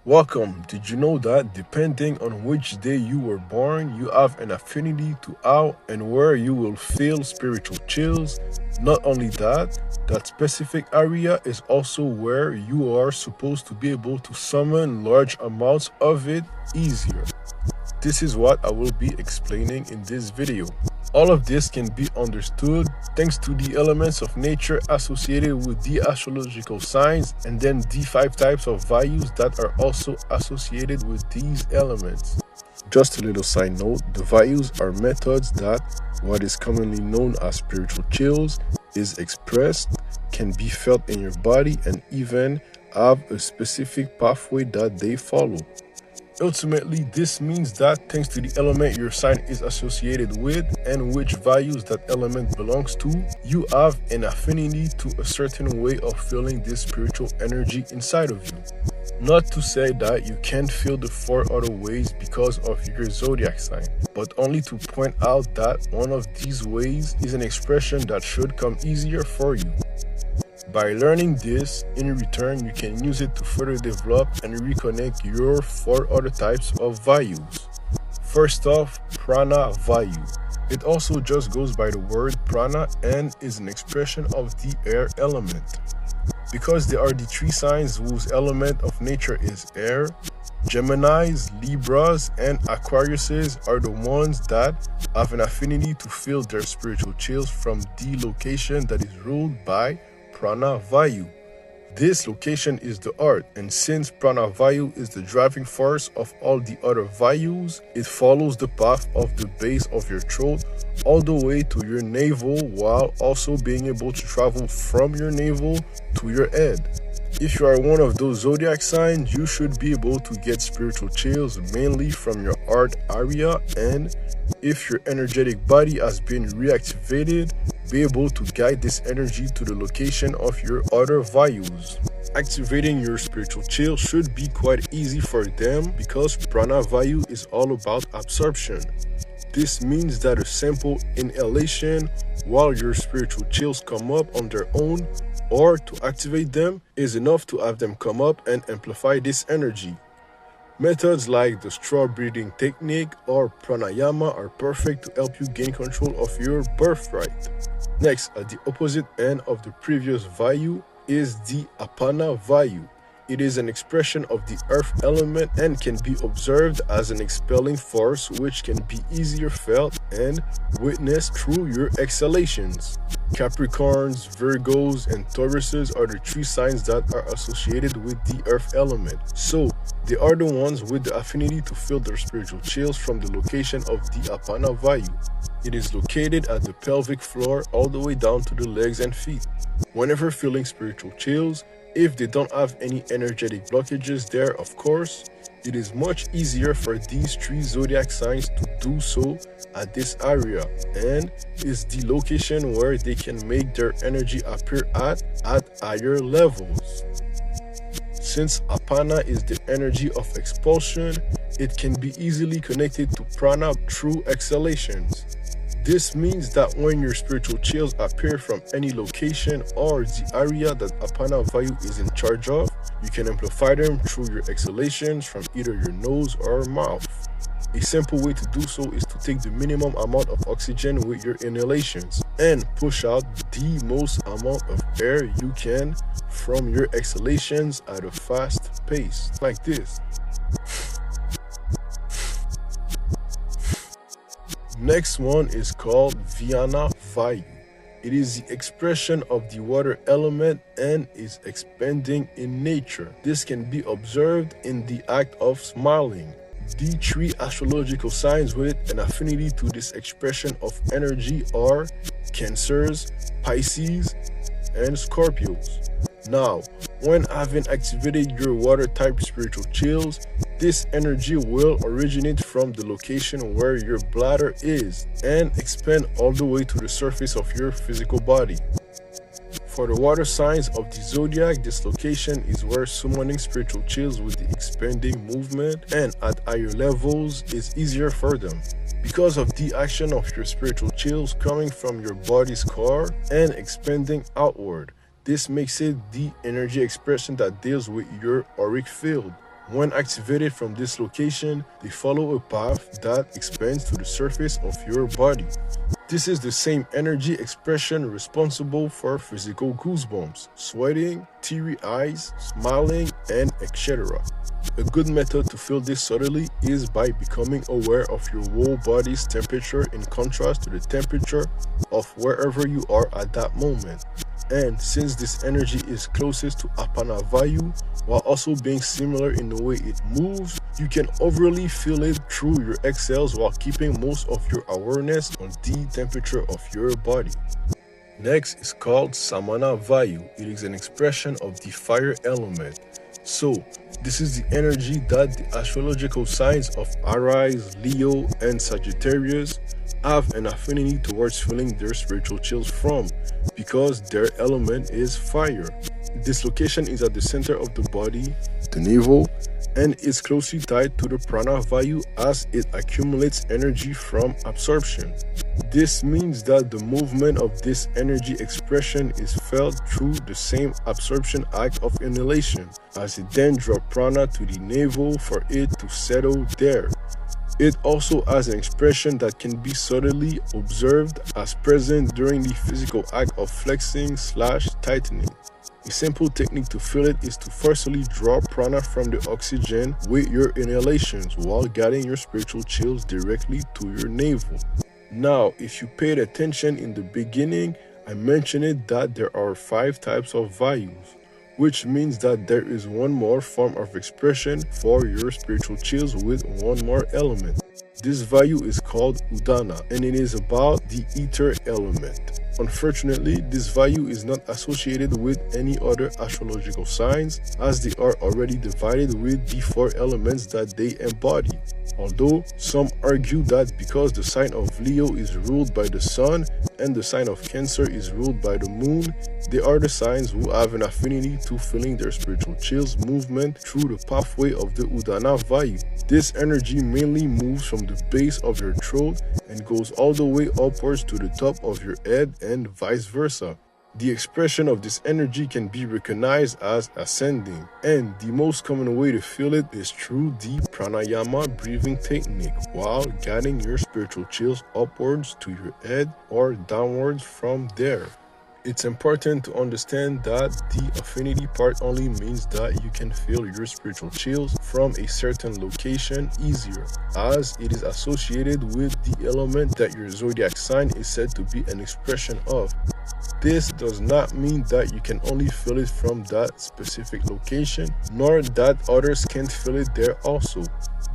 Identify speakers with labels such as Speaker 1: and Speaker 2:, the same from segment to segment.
Speaker 1: Welcome. Did you know that depending on which day you were born, you have an affinity to how and where you will feel spiritual chills? Not only that, that specific area is also where you are supposed to be able to summon large amounts of it easier. This is what I will be explaining in this video. All of this can be understood thanks to the elements of nature associated with the astrological signs and then the 5 types of values that are also associated with these elements. Just a little side note, the values are methods that what is commonly known as spiritual chills is expressed, can be felt in your body, and even have a specific pathway that they follow. Ultimately, this means that thanks to the element your sign is associated with and which values that element belongs to, you have an affinity to a certain way of feeling this spiritual energy inside of you. Not to say that you can't feel the 4 other ways because of your zodiac sign, but only to point out that one of these ways is an expression that should come easier for you. By learning this, in return, you can use it to further develop and reconnect your 4 other types of values. First off, prana vayu. It also just goes by the word prana and is an expression of the air element. Because they are the 3 signs whose element of nature is air, Geminis, Libras, and Aquariuses are the ones that have an affinity to feel their spiritual chills from the location that is ruled by Prana Vayu. This location is the heart, and since Prana Vayu is the driving force of all the other Vayus, it follows the path of the base of your throat all the way to your navel, while also being able to travel from your navel to your head. If you are one of those zodiac signs, you should be able to get spiritual chills mainly from your heart area, and if your energetic body has been reactivated, be able to guide this energy to the location of your other values. Activating your spiritual chill should be quite easy for them because prana vayu is all about absorption. This means that a simple inhalation while your spiritual chills come up on their own or to activate them is enough to have them come up and amplify this energy. Methods like the straw breathing technique or pranayama are perfect to help you gain control of your birthright. Next, at the opposite end of the previous vayu is the apana vayu. It is an expression of the earth element and can be observed as an expelling force which can be easier felt and witnessed through your exhalations. Capricorns, Virgos, and Tauruses are the 3 signs that are associated with the earth element. So, they are the ones with the affinity to feel their spiritual chills from the location of the apana vayu. It is located at the pelvic floor all the way down to the legs and feet. Whenever feeling spiritual chills, if they don't have any energetic blockages there, of course, it is much easier for these 3 zodiac signs to do so at this area, and is the location where they can make their energy appear at higher levels. Since apana is the energy of expulsion, it can be easily connected to prana through exhalations. This means that when your spiritual chills appear from any location or the area that apana vayu is in charge of, you can amplify them through your exhalations from either your nose or mouth. A simple way to do so is to take the minimum amount of oxygen with your inhalations and push out the most amount of air you can from your exhalations at a fast pace, like this. Next one is called Vyana Vayu. It is the expression of the water element and is expanding in nature. This can be observed in the act of smiling. The 3 astrological signs with an affinity to this expression of energy are Cancers, Pisces, and Scorpios. Now, when having activated your water type spiritual chills, this energy will originate from the location where your bladder is and expand all the way to the surface of your physical body. For the water signs of the zodiac, this location is where summoning spiritual chills with the expanding movement and at higher levels is easier for them. Because of the action of your spiritual chills coming from your body's core and expanding outward, this makes it the energy expression that deals with your auric field. When activated from this location, they follow a path that expands to the surface of your body. This is the same energy expression responsible for physical goosebumps, sweating, teary eyes, smiling, and etc. A good method to feel this subtly is by becoming aware of your whole body's temperature in contrast to the temperature of wherever you are at that moment. And since this energy is closest to Apana Vayu, while also being similar in the way it moves, you can overly feel it through your exhales while keeping most of your awareness on the temperature of your body. Next is called Samana Vayu. It is an expression of the fire element. So, this is the energy that the astrological signs of Aries, Leo, and Sagittarius have an affinity towards feeling their spiritual chills from, because their element is fire. This location is at the center of the body, the navel, and is closely tied to the prana vayu as it accumulates energy from absorption. This means that the movement of this energy expression is felt through the same absorption act of inhalation, as it then draws prana to the navel for it to settle there. It also has an expression that can be subtly observed as present during the physical act of flexing/tightening. A simple technique to feel it is to forcefully draw prana from the oxygen with your inhalations while guiding your spiritual chills directly to your navel. Now, if you paid attention in the beginning, I mentioned that there are 5 types of vayus, which means that there is one more form of expression for your spiritual chills with one more element. This vayu is called Udana, and it is about the ether element. Unfortunately, this vayu is not associated with any other astrological signs, as they are already divided with the 4 elements that they embody. Although some argue that because the sign of Leo is ruled by the sun and the sign of Cancer is ruled by the moon, they are the signs who have an affinity to feeling their spiritual chills movement through the pathway of the Udana Vayu. This energy mainly moves from the base of your throat and goes all the way upwards to the top of your head and vice versa. The expression of this energy can be recognized as ascending, and the most common way to feel it is through the pranayama breathing technique while guiding your spiritual chills upwards to your head or downwards from there. It's important to understand that the affinity part only means that you can feel your spiritual chills from a certain location easier, as it is associated with the element that your zodiac sign is said to be an expression of. This does not mean that you can only feel it from that specific location, nor that others can't feel it there also.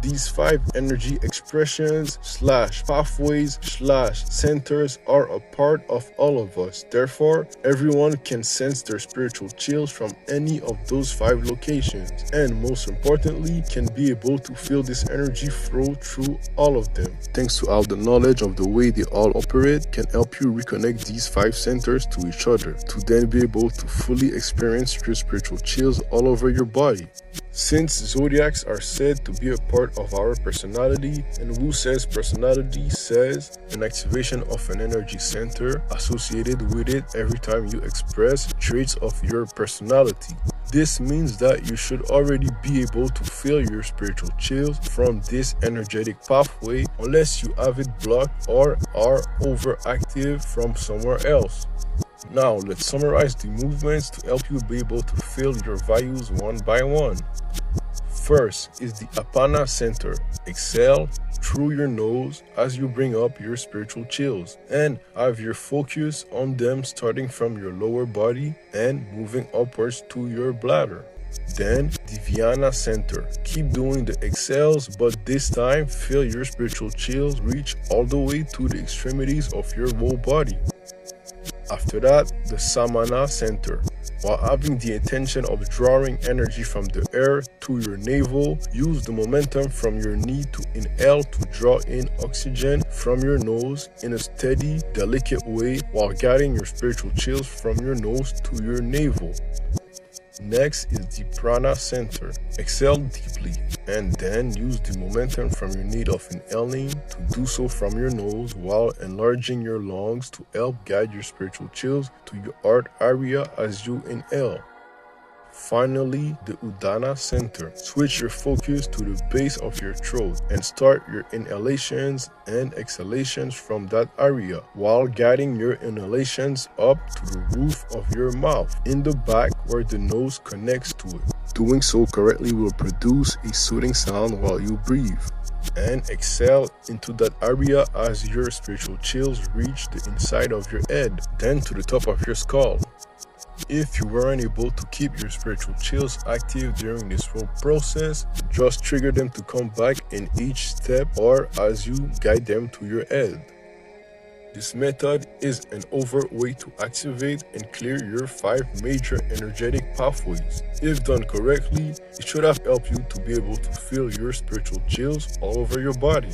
Speaker 1: These 5 energy expressions / pathways / centers are a part of all of us. Therefore, everyone can sense their spiritual chills from any of those 5 locations, and most importantly, can be able to feel this energy flow through all of them. Thanks to all the knowledge of the way they all operate can help you reconnect these 5 centers to each other to then be able to fully experience your spiritual chills all over your body. Since zodiacs are said to be a part of our personality, and Wu says personality says an activation of an energy center associated with it every time you express traits of your personality. This means that you should already be able to feel your spiritual chills from this energetic pathway unless you have it blocked or are overactive from somewhere else. Now, let's summarize the movements to help you be able to feel your values one by one. First is the Apana center. Exhale through your nose as you bring up your spiritual chills and have your focus on them starting from your lower body and moving upwards to your bladder. Then the Viana center. Keep doing the exhales, but this time feel your spiritual chills reach all the way to the extremities of your whole body. After that, the Samana center. While having the intention of drawing energy from the air to your navel, use the momentum from your knee to inhale to draw in oxygen from your nose in a steady, delicate way while guiding your spiritual chills from your nose to your navel. Next is the Prana center. Exhale deeply and then use the momentum from your need of inhaling to do so from your nose while enlarging your lungs to help guide your spiritual chills to your heart area as you inhale. Finally, the Udana Center. Switch your focus to the base of your throat and start your inhalations and exhalations from that area while guiding your inhalations up to the roof of your mouth in the back where the nose connects to it. Doing so correctly will produce a soothing sound while you breathe. And exhale into that area as your spiritual chills reach the inside of your head, then to the top of your skull. If you weren't able to keep your spiritual chills active during this whole process, just trigger them to come back in each step or as you guide them to your head. This method is an overt way to activate and clear your 5 major energetic pathways. If done correctly, it should have helped you to be able to feel your spiritual chills all over your body.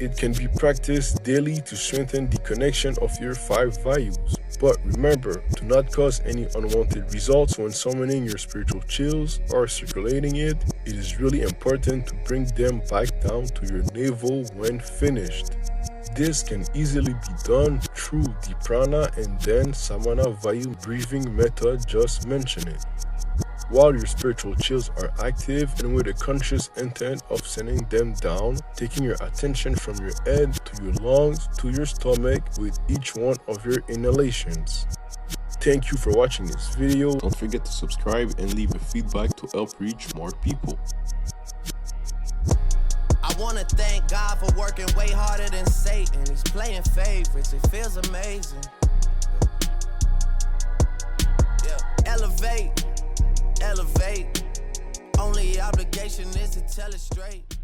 Speaker 1: It can be practiced daily to strengthen the connection of your 5 values. But remember to not cause any unwanted results when summoning your spiritual chills or circulating it. It is really important to bring them back down to your navel when finished. This can easily be done through the prana and then samana vayu breathing method just mentioned. While your spiritual chills are active and with a conscious intent of sending them down, taking your attention from your head to your lungs to your stomach with each one of your inhalations. Thank you for watching this video. Don't forget to subscribe and leave a feedback to help reach more people.
Speaker 2: I wanna thank God for working way harder than Satan. He's playing favorites, it feels amazing. Yeah. Elevate. Only obligation is to tell it straight.